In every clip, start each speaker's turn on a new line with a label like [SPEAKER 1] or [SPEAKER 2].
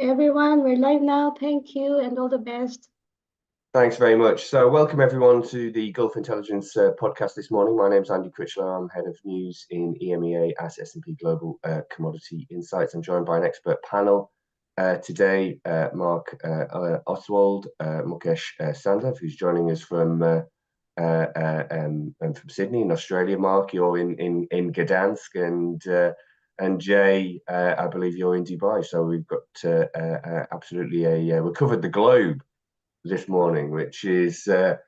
[SPEAKER 1] Everyone, we're live now. Thank you and all the best.
[SPEAKER 2] Thanks very much. So, welcome everyone to the Gulf Intelligence podcast this morning. My name is Andy Critchlow. I'm head of news in EMEA at S&P Global Commodity Insights. I'm joined by an expert panel today, Mark Oswald, Mukesh Sandhav, who's joining us from Sydney in Australia. Mark, you're in Gdansk, and Jay, I believe you're in Dubai. So we've got absolutely we covered the globe this morning, which is apt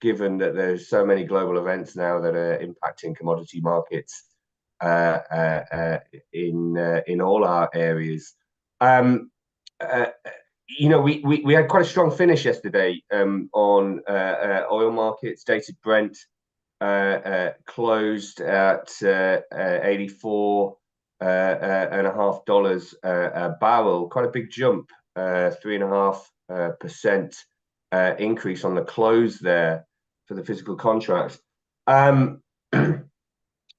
[SPEAKER 2] given that there's so many global events now that are impacting commodity markets in all our areas. We had quite a strong finish yesterday on oil markets. Dated Brent closed at $84.50 a barrel, quite a big jump. 3.5% increase on the close there for the physical contracts. Quite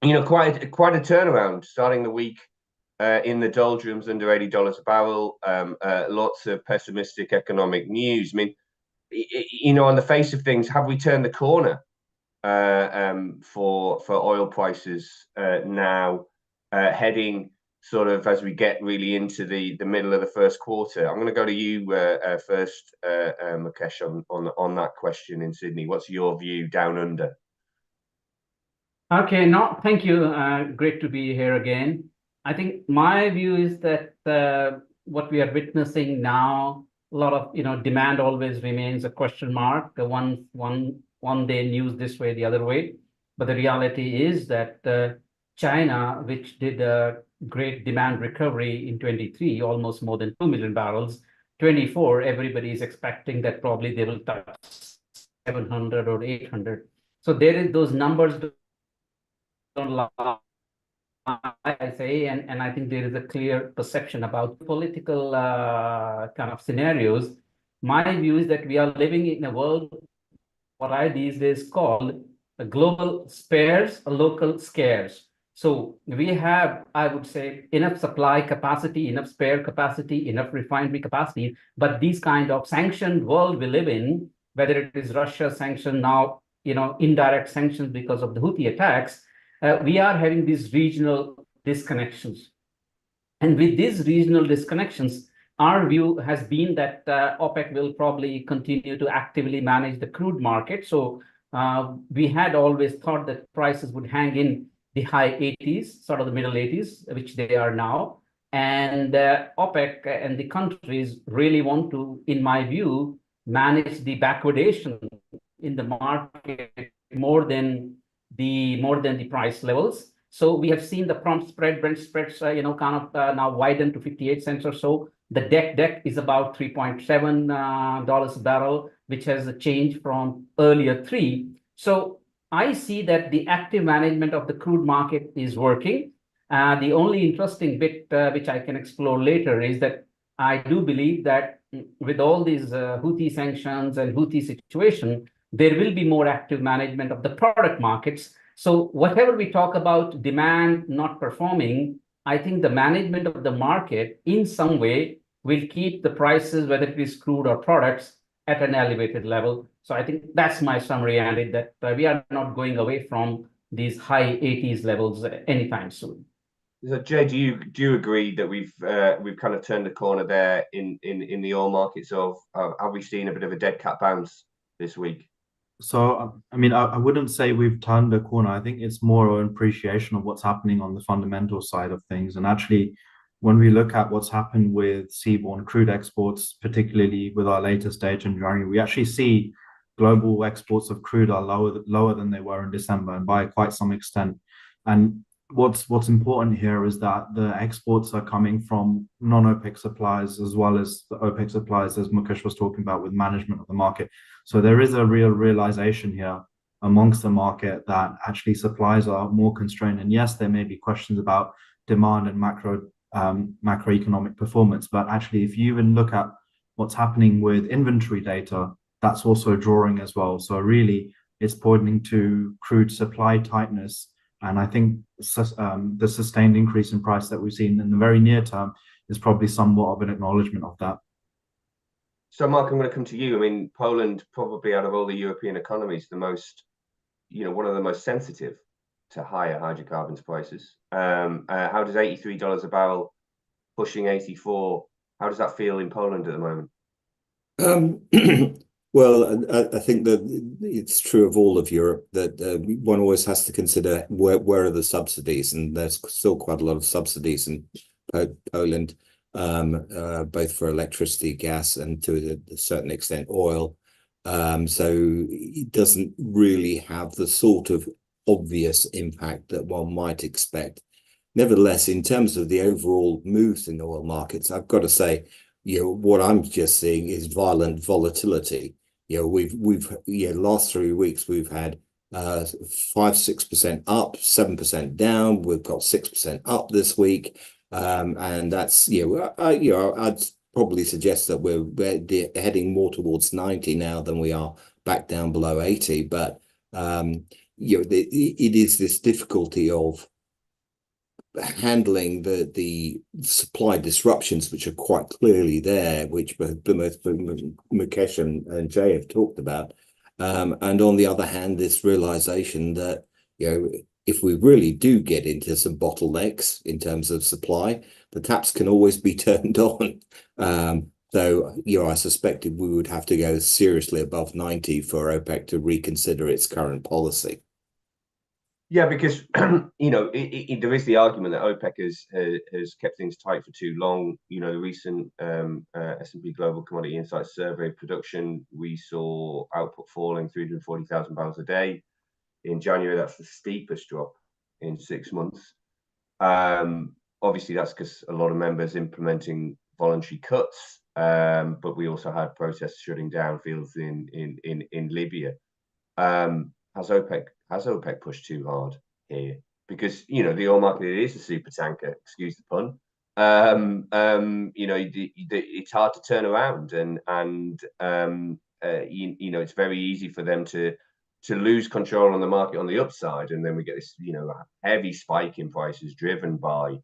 [SPEAKER 2] a turnaround starting the week in the doldrums under $80 a barrel. Lots of pessimistic economic news. I mean, on the face of things, have we turned the corner for oil prices now, heading sort of as we get really into the middle of the first quarter? I'm going to go to you first, Mukesh, on that question in Sydney. What's your view down under?
[SPEAKER 3] Okay, no, thank you. Great to be here again. I think my view is that what we are witnessing now, a lot of demand always remains a question mark. The one day news this way, the other way, but the reality is that China, which did a great demand recovery in 23, almost more than 2 million barrels. 24, everybody is expecting that probably they will touch 700 or 800. So there is those numbers don't lie, I say, and I think there is a clear perception about political kind of scenarios. My view is that we are living in a world, what I these days call a global spares, a local scarce. So we have, I would say, enough supply capacity, enough spare capacity, enough refinery capacity, but these kind of sanctioned world we live in, whether it is Russia sanctioned now, indirect sanctions because of the Houthi attacks, we are having these regional disconnections. And with these regional disconnections, our view has been that OPEC will probably continue to actively manage the crude market. So we had always thought that prices would hang in the high 80s, sort of the middle 80s, which they are now. And OPEC and the countries really want to, in my view, manage the backwardation in the market more than the price levels. So we have seen the prompt spread, Brent spreads, now widen to 58 cents or so. The deck is about $3.7 a barrel, which has a change from earlier 3. So I see that the active management of the crude market is working. The only interesting bit which I can explore later is that I do believe that with all these Houthi sanctions and Houthi situation, there will be more active management of the product markets. So whatever we talk about demand not performing, I think the management of the market in some way will keep the prices, whether it is crude or products, at an elevated level. So I think that's my summary, Andy, that we are not going away from these high 80s levels anytime soon.
[SPEAKER 2] So Jay, do you agree that we've kind of turned the corner there in the oil markets? Of have we seen a bit of a dead cat bounce this week?
[SPEAKER 4] So, I mean, I wouldn't say we've turned the corner. I think it's more an appreciation of what's happening on the fundamental side of things. And actually, when we look at what's happened with seaborne crude exports, particularly with our latest data in January, we actually see global exports of crude are lower than they were in December, and by quite some extent. And what's important here is that the exports are coming from non-OPEC suppliers as well as the OPEC suppliers, as Mukesh was talking about, with management of the market. So there is a real realization here amongst the market that actually supplies are more constrained. And yes, there may be questions about demand and macroeconomic performance, but actually, if you even look at what's happening with inventory data, that's also drawing as well. So really, it's pointing to crude supply tightness And I think the sustained increase in price that we've seen in the very near term is probably somewhat of an acknowledgement of that.
[SPEAKER 2] So, Mark, I'm going to come to you. I mean, Poland, probably out of all the European economies, the most, one of the most sensitive to higher hydrocarbons prices. How does $83 a barrel pushing 84? How does that feel in Poland at the moment?
[SPEAKER 5] Well, I think that it's true of all of Europe that one always has to consider where are the subsidies, and there's still quite a lot of subsidies in Poland, both for electricity, gas, and to a certain extent oil. So it doesn't really have the sort of obvious impact that one might expect. Nevertheless, in terms of the overall moves in oil markets, I've got to say, what I'm just seeing is violent volatility. We've last 3 weeks we've had 5-6% up, 7% down. We've got 6% up this week, and that's I'd probably suggest that we're heading more towards 90 now than we are back down below 80. But it is this difficulty of handling the supply disruptions, which are quite clearly there, which both Mukesh and Jay have talked about, and on the other hand, this realization that if we really do get into some bottlenecks in terms of supply, the taps can always be turned on. Though I suspected we would have to go seriously above 90 for OPEC to reconsider its current policy.
[SPEAKER 2] Yeah, because there is the argument that OPEC has kept things tight for too long. The recent S&P Global Commodity Insights survey production, we saw output falling 340,000 barrels a day in January. That's the steepest drop in 6 months. Obviously, that's because a lot of members implementing voluntary cuts, but we also had protests shutting down fields in Libya. Has OPEC pushed too hard here? Because the oil market is a super tanker, excuse the pun. It's hard to turn around, and it's very easy for them to lose control on the market on the upside, and then we get this heavy spike in prices driven by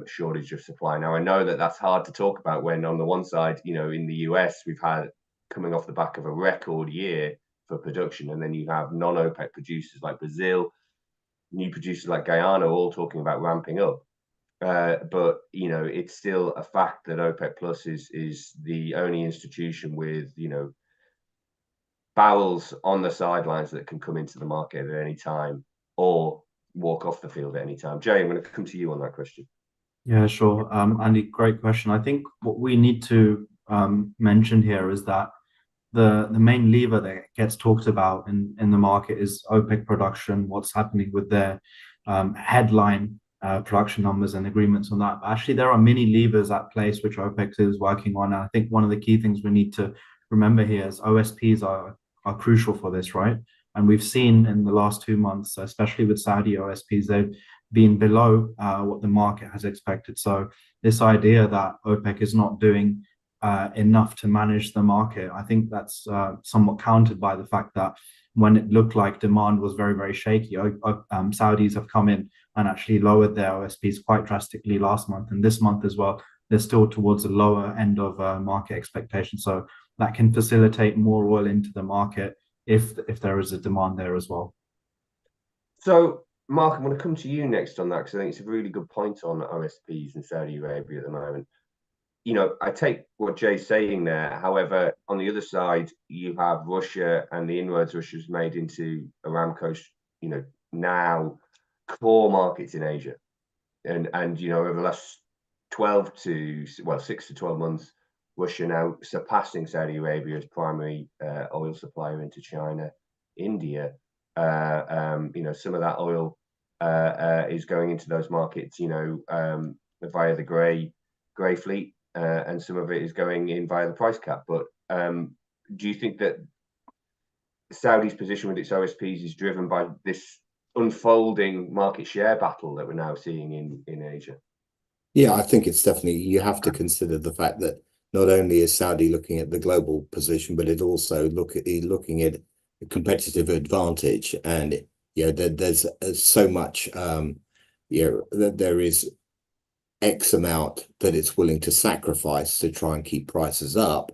[SPEAKER 2] shortage of supply. Now I know that that's hard to talk about when on the one side, in the US we've had coming off the back of a record year for production, and then you have non-OPEC producers like Brazil, new producers like Guyana, all talking about ramping up. But it's still a fact that OPEC Plus is the only institution with barrels on the sidelines that can come into the market at any time or walk off the field at any time. Jay, I'm going to come to you on that question.
[SPEAKER 4] Yeah, sure. Andy, great question. I think what we need to mention here is that the main lever that gets talked about in the market is OPEC production, what's happening with their headline production numbers and agreements on that. But actually, there are many levers at place which OPEC is working on. And I think one of the key things we need to remember here is OSPs are crucial for this, right? And we've seen in the last 2 months, especially with Saudi OSPs, they've been below what the market has expected. So this idea that OPEC is not doing enough to manage the market, I think that's somewhat countered by the fact that when it looked like demand was very, very shaky, Saudis have come in and actually lowered their OSPs quite drastically last month, and this month as well. They're still towards the lower end of market expectations, so that can facilitate more oil into the market if there is a demand there as well.
[SPEAKER 2] So, Mark, I'm going to come to you next on that, because I think it's a really good point on OSPs in Saudi Arabia at the moment. I take what Jay's saying there. However, on the other side, you have Russia and the inroads Russia's made into Aramco's, now core markets in Asia. And over the last 6 to 12 months, Russia now surpassing Saudi Arabia as primary oil supplier into China, India. Some of that oil is going into those markets, via the grey fleet. And some of it is going in via the price cap. But do you think that Saudi's position with its OSPs is driven by this unfolding market share battle that we're now seeing in Asia?
[SPEAKER 5] Yeah, I think it's definitely, you have to consider the fact that not only is Saudi looking at the global position, but it also looking at a competitive advantage. And there's so much, that there is X amount that it's willing to sacrifice to try and keep prices up.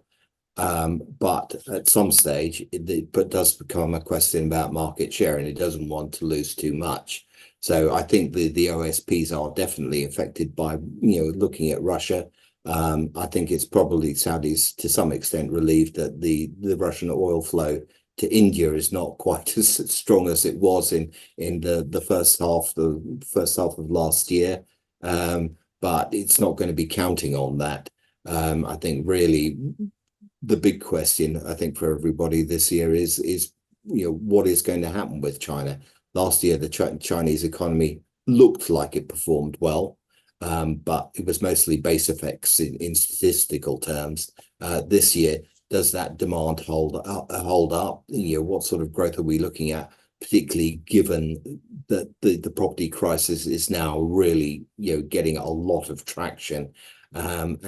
[SPEAKER 5] But at some stage, it does become a question about market share, and it doesn't want to lose too much. So I think the OSPs are definitely affected by, looking at Russia. I think it's probably Saudis to some extent relieved that the Russian oil flow to India is not quite as strong as it was in the first half of last year. But it's not going to be counting on that. I think really the big question, I think, for everybody this year is what is going to happen with China. Last year, the Chinese economy looked like it performed well, but it was mostly base effects in statistical terms. This year, does that demand hold up? What sort of growth are we looking at, particularly given that the property crisis is now really getting a lot of traction, and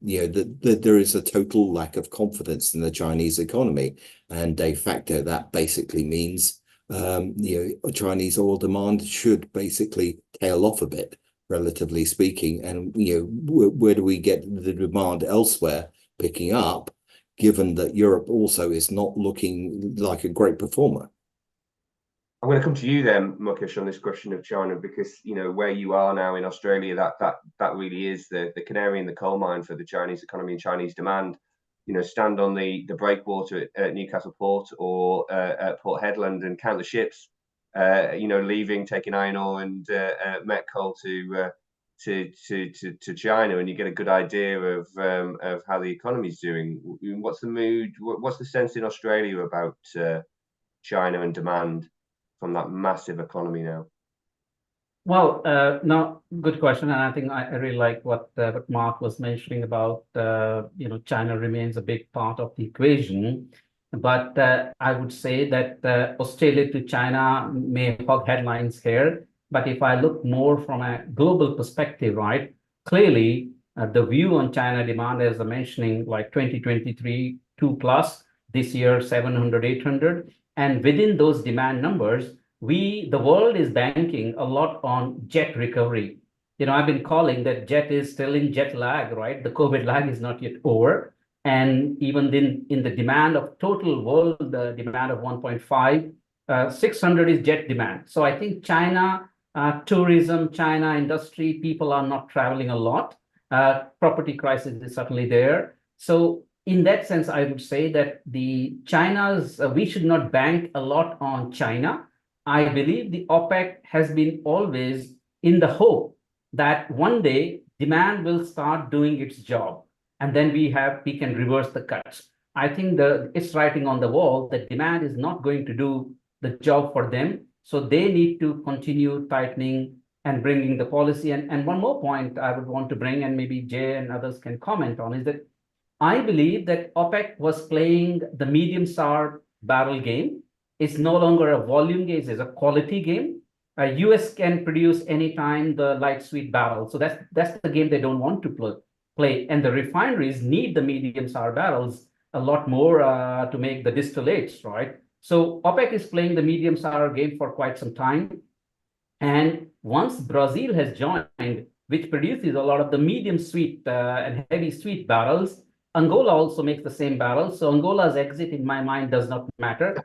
[SPEAKER 5] that there is a total lack of confidence in the Chinese economy, and de facto that basically means Chinese oil demand should basically tail off a bit, relatively speaking. And where do we get the demand elsewhere picking up, given that Europe also is not looking like a great performer?
[SPEAKER 2] I'm going to come to you then, Mukesh, on this question of China, because where you are now in Australia, that really is the canary in the coal mine for the Chinese economy and Chinese demand. Stand on the breakwater at Newcastle Port or at Port Hedland and count the ships, leaving, taking iron ore and met coal to China, and you get a good idea of how the economy's doing. What's the mood? What's the sense in Australia about China and demand from that massive economy now?
[SPEAKER 3] Well, no, good question, and I think I really like what Mark was mentioning about China remains a big part of the equation, but I would say that Australia to China may hog headlines here, but if I look more from a global perspective, right, clearly the view on China demand, as I'm mentioning, like 2023 2+, this year 700, 800, and within those demand numbers, the world is banking a lot on jet recovery. I've been calling that jet is still in jet lag, right? The COVID lag is not yet over. And even in the demand of total world, the demand of 1.5, 600 is jet demand. So I think China tourism, China industry, people are not traveling a lot. Property crisis is certainly there. So in that sense, I would say that we should not bank a lot on China. I believe the OPEC has been always in the hope that one day demand will start doing its job, and then we can reverse the cuts. I think it's writing on the wall that demand is not going to do the job for them, so they need to continue tightening and bringing the policy. And one more point I would want to bring, and maybe Jay and others can comment on, is that I believe that OPEC was playing the medium sour barrel game. It's no longer a volume game, it's a quality game. US can produce anytime the light sweet barrel. So that's the game they don't want to play. And the refineries need the medium sour barrels a lot more to make the distillates, right? So OPEC is playing the medium sour game for quite some time. And once Brazil has joined, which produces a lot of the medium sweet and heavy sweet barrels, Angola also makes the same barrels. So Angola's exit, in my mind, does not matter.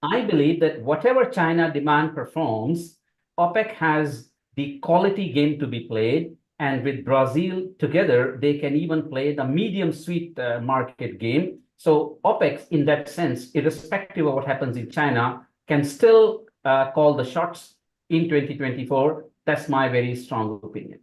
[SPEAKER 3] I believe that whatever China demand performs, OPEC has the quality game to be played. And with Brazil together, they can even play the medium sweet market game. So OPEC, in that sense, irrespective of what happens in China, can still call the shots in 2024. That's my very strong opinion.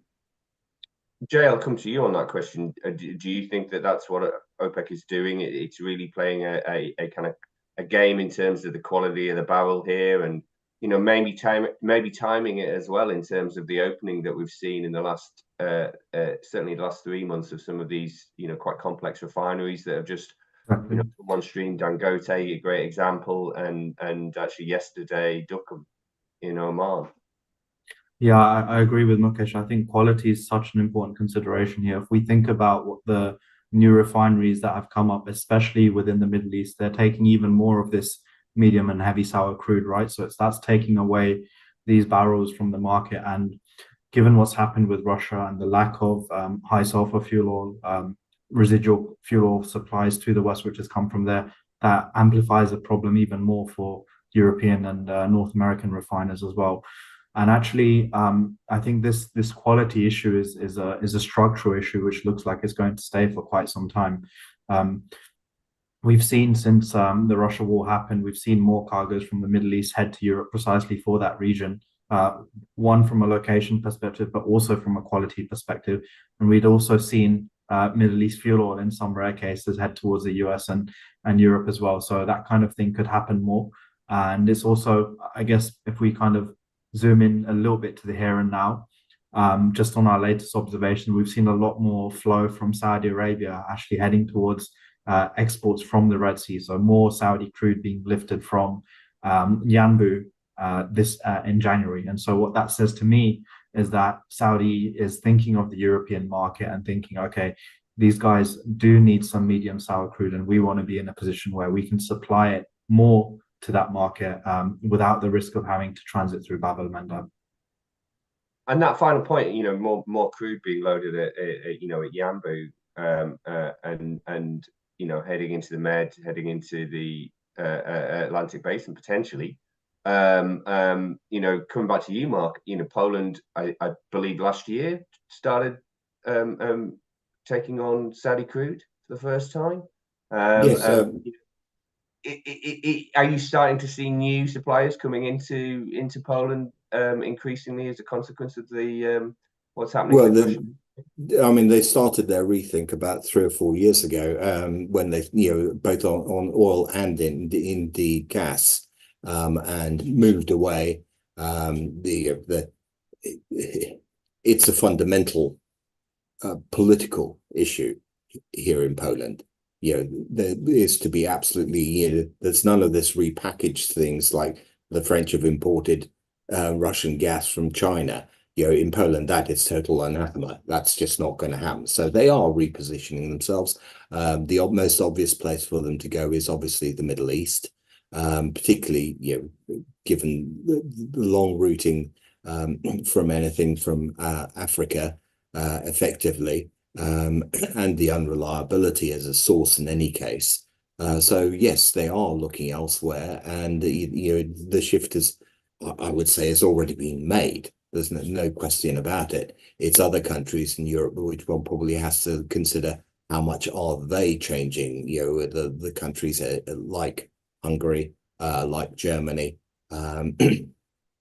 [SPEAKER 2] Jay, I'll come to you on that question. Do you think that that's what OPEC is doing? It's really playing a kind of a game in terms of the quality of the barrel here, and maybe timing it as well in terms of the opening that we've seen in the last certainly the last 3 months of some of these quite complex refineries that have just come on stream. Dangote, a great example, and actually yesterday Duqm in Oman.
[SPEAKER 4] Yeah, I agree with Mukesh. I think quality is such an important consideration here. If we think about what the new refineries that have come up, especially within the Middle East, they're taking even more of this medium and heavy sour crude, right? So that's taking away these barrels from the market. And given what's happened with Russia and the lack of high sulfur fuel oil, residual fuel oil supplies to the West, which has come from there, that amplifies the problem even more for European and North American refiners as well. And actually, I think this quality issue is a structural issue, which looks like it's going to stay for quite some time. We've seen since the Russia war happened, we've seen more cargoes from the Middle East head to Europe precisely for that region. One from a location perspective, but also from a quality perspective. And we'd also seen Middle East fuel oil in some rare cases head towards the US and Europe as well. So that kind of thing could happen more. And it's also, I guess, if we kind of zoom in a little bit to the here and now, just on our latest observation, we've seen a lot more flow from Saudi Arabia actually heading towards exports from the Red Sea. So more Saudi crude being lifted from Yanbu in January. And so what that says to me is that Saudi is thinking of the European market and thinking, okay, these guys do need some medium sour crude, and we want to be in a position where we can supply it more to that market without the risk of having to transit through Bab el Mandab.
[SPEAKER 2] And that final point, more crude being loaded at Yanbu, and heading into the Med, heading into the Atlantic Basin potentially. Coming back to you, Mark, Poland, I believe last year started taking on Saudi crude for the first time.
[SPEAKER 5] Yes.
[SPEAKER 2] Are you starting to see new suppliers coming into Poland increasingly as a consequence of the what's happening?
[SPEAKER 5] Well, they started their rethink about 3 or 4 years ago when they, both on oil and in the gas, and moved away. It's a fundamental political issue here in Poland. There is to be absolutely, there's none of this repackaged things like the French have imported Russian gas from China. In Poland, that is total anathema. That's just not going to happen. So they are repositioning themselves. The most obvious place for them to go is obviously the Middle East, particularly, given the long routing from anything from Africa, effectively, and the unreliability as a source in any case. So yes, they are looking elsewhere, and the shift is, I would say, has already been made. There's no question about it. It's other countries in Europe which one probably has to consider how much are they changing. The countries like Hungary, like Germany,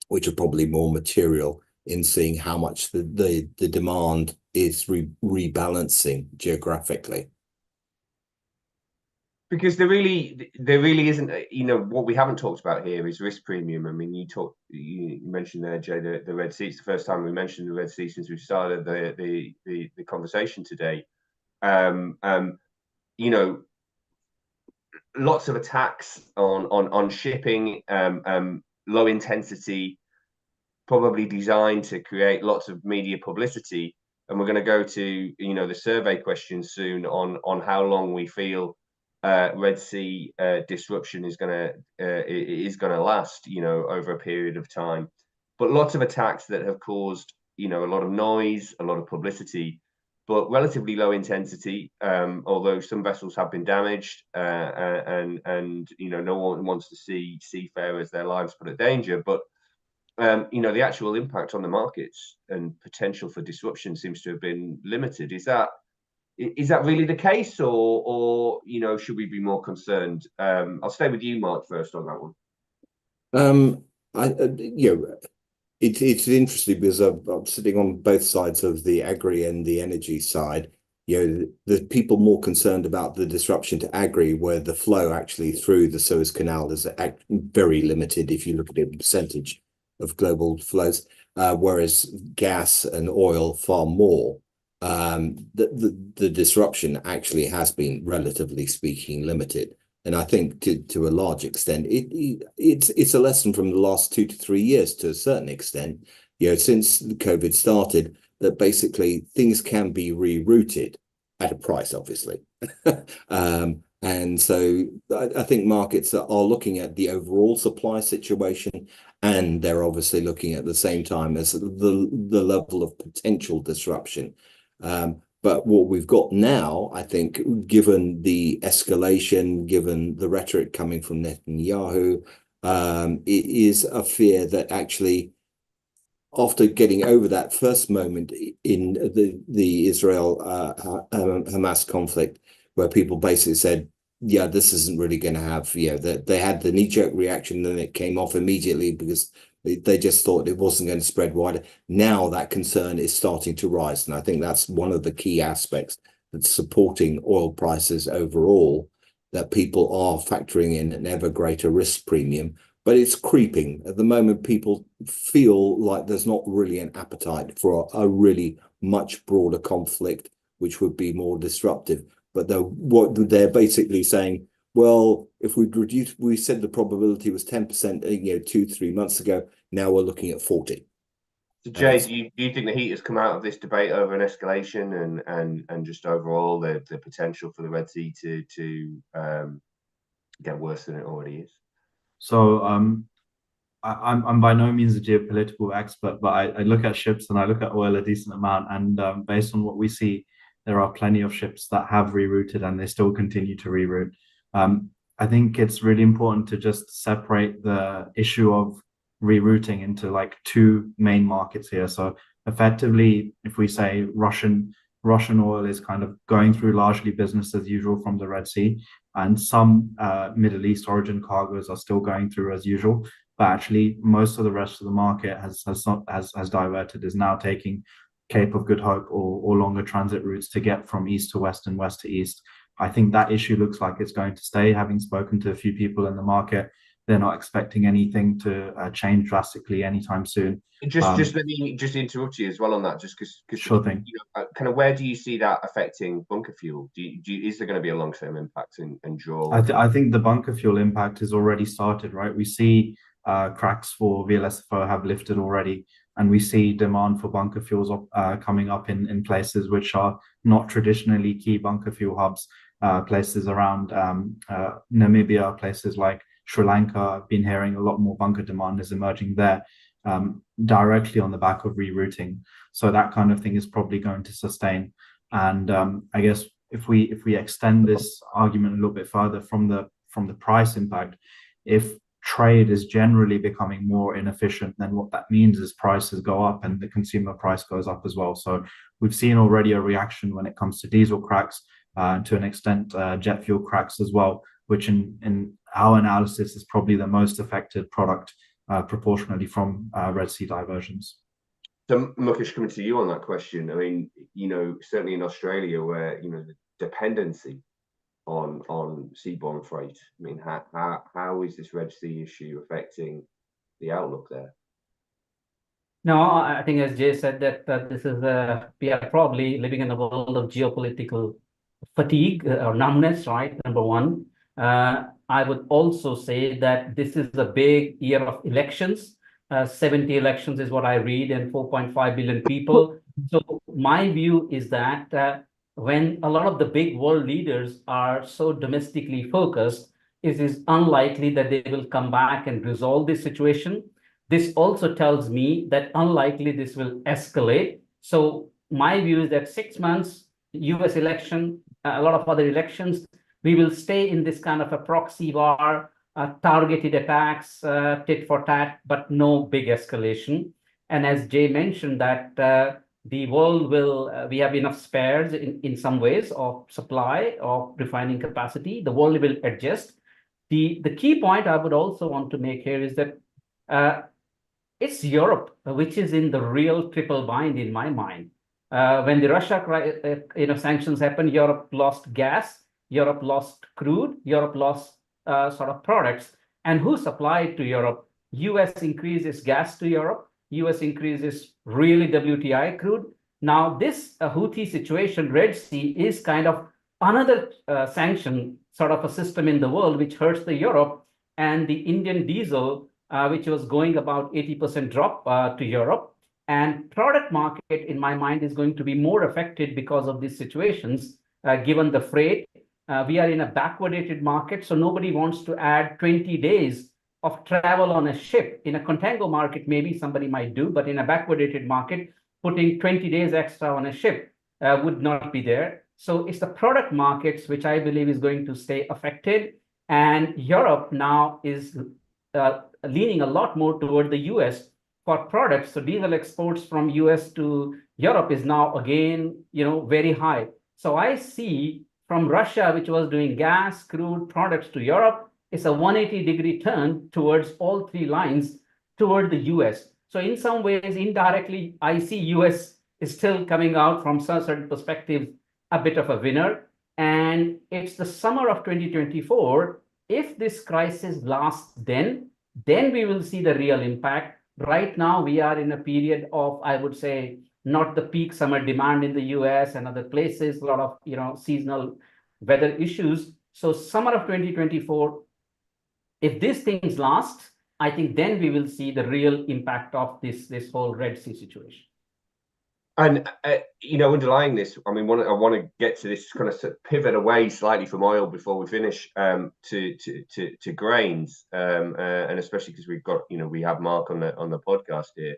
[SPEAKER 5] which are probably more material in seeing how much the demand is rebalancing geographically.
[SPEAKER 2] Because there really isn't, what we haven't talked about here is risk premium. You mentioned there, Jay, the Red Sea. It's the first time we mentioned the Red Sea since we started the conversation today. Lots of attacks on shipping, low intensity, probably designed to create lots of media publicity. And we're going to go to the survey question soon on how long we feel Red Sea disruption is going to last, over a period of time. But lots of attacks that have caused, a lot of noise, a lot of publicity, but relatively low intensity. Although some vessels have been damaged, and no one wants to see seafarers, their lives put in danger. But the actual impact on the markets and potential for disruption seems to have been limited. Is that really the case, or should we be more concerned? I'll stay with you, Mark, first on that one.
[SPEAKER 5] It's interesting because I'm sitting on both sides of the agri and the energy side. The people more concerned about the disruption to agri, where the flow actually through the Suez Canal is very limited if you look at the percentage of global flows, whereas gas and oil far more. The disruption actually has been, relatively speaking, limited, and I think to a large extent it's a lesson from the last 2 to 3 years to a certain extent. Since COVID started, that basically things can be rerouted at a price, obviously, And so I think markets are looking at the overall supply situation, and they're obviously looking at the same time as the level of potential disruption. But what we've got now, I think, given the escalation, given the rhetoric coming from Netanyahu, it is a fear that actually, after getting over that first moment in the Israel Hamas conflict, where people basically said, yeah, this isn't really going to have, they had the knee-jerk reaction, then it came off immediately because they just thought it wasn't going to spread wider. Now that concern is starting to rise. And I think that's one of the key aspects that's supporting oil prices overall, that people are factoring in an ever greater risk premium. But it's creeping. At the moment, people feel like there's not really an appetite for a really much broader conflict, which would be more disruptive. But what they're basically saying, well, if we said the probability was 10%, 2-3 months ago, now we're looking at 40.
[SPEAKER 2] So Jay, do you think the heat has come out of this debate over an escalation and just overall the potential for the Red Sea to get worse than it already is?
[SPEAKER 4] So I'm by no means a geopolitical expert, but I look at ships and I look at oil a decent amount, and based on what we see, there are plenty of ships that have rerouted and they still continue to reroute. I think it's really important to just separate the issue of rerouting into like two main markets here. So effectively, if we say Russian oil is kind of going through largely business as usual from the Red Sea, and some Middle East origin cargoes are still going through as usual, but actually most of the rest of the market has diverted, is now taking Cape of Good Hope or longer transit routes to get from east to west and west to east. I think that issue looks like it's going to stay. Having spoken to a few people in the market, they're not expecting anything to change drastically anytime soon.
[SPEAKER 2] Just let me just interrupt you as well on that, just because
[SPEAKER 4] sure thing.
[SPEAKER 2] Kind of where do you see that affecting bunker fuel? Is there going to be a long-term impact in draw?
[SPEAKER 4] I think the bunker fuel impact has already started, right? We see cracks for VLSFO have lifted already, and we see demand for bunker fuels coming up in places which are not traditionally key bunker fuel hubs, places around Namibia, places like Sri Lanka. I've been hearing a lot more bunker demand is emerging there, directly on the back of rerouting. So that kind of thing is probably going to sustain. And I guess if we extend this argument a little bit further from the price impact, if trade is generally becoming more inefficient, then what that means is prices go up and the consumer price goes up as well. So we've seen already a reaction when it comes to diesel cracks, to an extent jet fuel cracks as well, which in our analysis is probably the most affected product proportionally from Red Sea diversions.
[SPEAKER 2] So Mukesh, coming to you on that question, I mean, certainly in Australia where, the dependency on seaborne freight, I mean, how is this Red Sea issue affecting the outlook there?
[SPEAKER 3] No, I think as Jay said that this is we are probably living in a world of geopolitical fatigue or numbness, right? Number one. I would also say that this is a big year of elections. 70 elections is what I read, and 4.5 billion people. So my view is that when a lot of the big world leaders are so domestically focused, it is unlikely that they will come back and resolve this situation. This also tells me that unlikely this will escalate. So my view is that 6 months, US election, a lot of other elections, we will stay in this kind of a proxy war, targeted attacks, tit for tat, but no big escalation. And as Jay mentioned that the world will, we have enough spares in some ways of supply of refining capacity. The world will adjust. The key point I would also want to make here is that it's Europe which is in the real triple bind in my mind. When the Russia sanctions happened, Europe lost gas, Europe lost crude, Europe lost sort of products. And who supplied to Europe? US increases gas to Europe. US increases really WTI crude. Now this Houthi situation, Red Sea, is kind of another sanction sort of a system in the world which hurts the Europe. And the Indian diesel, which was going about 80% drop to Europe. And product market, in my mind, is going to be more affected because of these situations, given the freight. We are in a backwardated market, so nobody wants to add 20 days of travel on a ship. In a contango market, maybe somebody might do, but in a backwardated market, putting 20 days extra on a ship would not be there. So it's the product markets which I believe is going to stay affected. And Europe now is leaning a lot more toward the US for products. So diesel exports from US to Europe is now again, very high. So I see from Russia, which was doing gas, crude products to Europe, it's a 180-degree turn towards all three lines toward the US. So in some ways, indirectly, I see US is still coming out from certain perspectives a bit of a winner. And it's the summer of 2024. If this crisis lasts, then we will see the real impact. Right now, we are in a period of, I would say, not the peak summer demand in the US and other places, a lot of seasonal weather issues. So summer of 2024, if these things last, I think then we will see the real impact of this whole Red Sea situation.
[SPEAKER 2] And underlying this, I mean, I want to get to this kind of pivot away slightly from oil before we finish to grains, and especially because we've got we have Mark on the podcast here.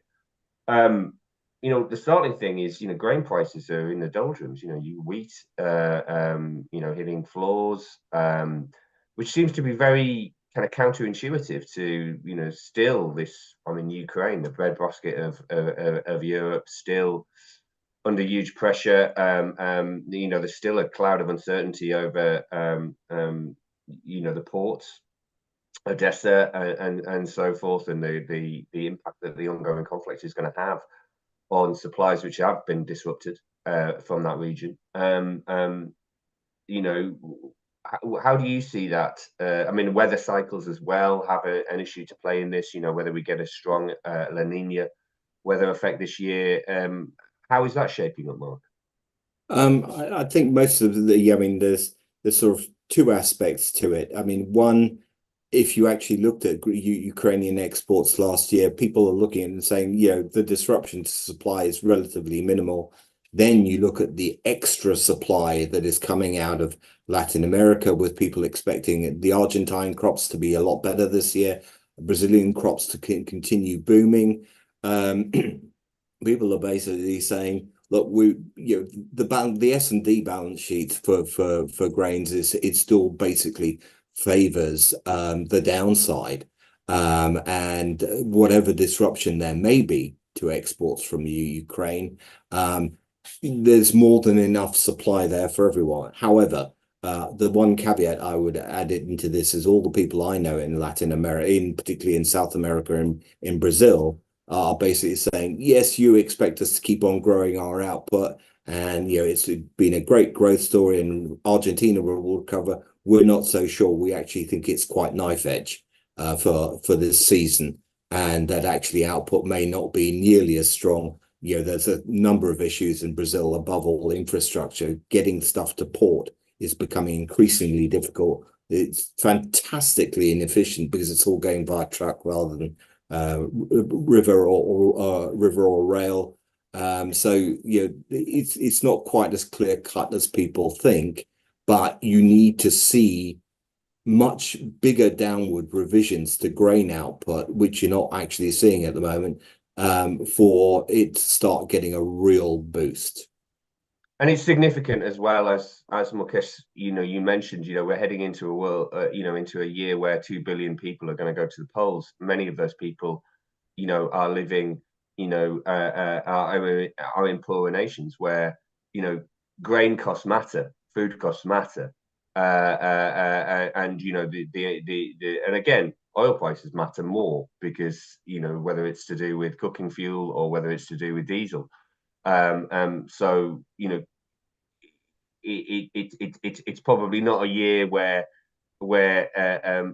[SPEAKER 2] The starting thing is grain prices are in the doldrums. Wheat, hitting floors, which seems to be very kind of counterintuitive to still this. I mean, Ukraine, the breadbasket of Europe, still under huge pressure. There's still a cloud of uncertainty over the ports, Odessa, and so forth, and the impact that the ongoing conflict is going to have on supplies which have been disrupted from that region. How do you see that? I mean, weather cycles as well have an issue to play in this. Whether we get a strong La Nina weather effect this year. How is that shaping up, Mark?
[SPEAKER 5] I think most of there's sort of two aspects to it. I mean, one, if you actually looked at Ukrainian exports last year, people are looking at it and saying, the disruption to supply is relatively minimal. Then you look at the extra supply that is coming out of Latin America, with people expecting the Argentine crops to be a lot better this year, Brazilian crops to continue booming. People are basically saying, look, the S&D balance sheet for grains it still basically favors the downside, and whatever disruption there may be to exports from Ukraine, there's more than enough supply there for everyone. However, the one caveat I would add into this is all the people I know in Latin America, particularly in South America and in Brazil, are basically saying, yes, you expect us to keep on growing our output, and it's been a great growth story, and Argentina will recover. We're not so sure. We actually think it's quite knife edge for this season, and that actually output may not be nearly as strong. There's a number of issues in Brazil. Above all, infrastructure, getting stuff to port is becoming increasingly difficult. It's fantastically inefficient because it's all going via truck rather than river or rail. So it's not quite as clear cut as people think, but you need to see much bigger downward revisions to grain output, which you're not actually seeing at the moment, for it to start getting a real boost.
[SPEAKER 2] And it's significant as well, as Mukesh, you mentioned, we're heading into a world, into a year where 2 billion people are going to go to the polls. Many of those people, are living, are in poorer nations where, grain costs matter, food costs matter, and and again, oil prices matter more because whether it's to do with cooking fuel or whether it's to do with diesel. So it's probably not a year where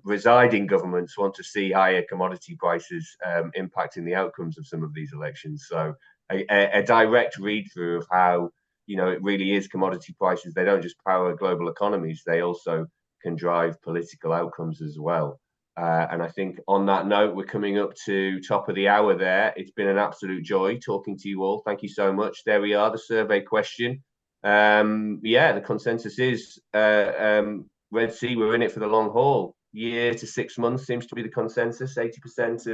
[SPEAKER 2] residing governments want to see higher commodity prices impacting the outcomes of some of these elections. So a direct read through of how it really is commodity prices. They don't just power global economies; they also can drive political outcomes as well. And I think on that note, we're coming up to top of the hour there. It's been an absolute joy talking to you all. Thank you so much. There we are, the survey question. yeah, the consensus is Red Sea, we're in it for the long haul. Year to 6 months seems to be the consensus. 80%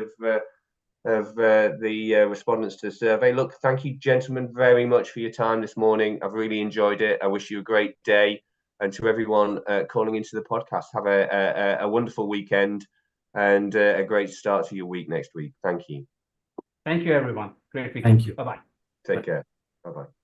[SPEAKER 2] of the respondents to the survey. Look, thank you, gentlemen, very much for your time this morning. I've really enjoyed it. I wish you a great day. And to everyone calling into the podcast, have a wonderful weekend and a great start to your week next week. Thank you.
[SPEAKER 3] Thank you, everyone. Great weekend.
[SPEAKER 4] Thank you.
[SPEAKER 3] Bye-bye.
[SPEAKER 2] Take care. Bye-bye.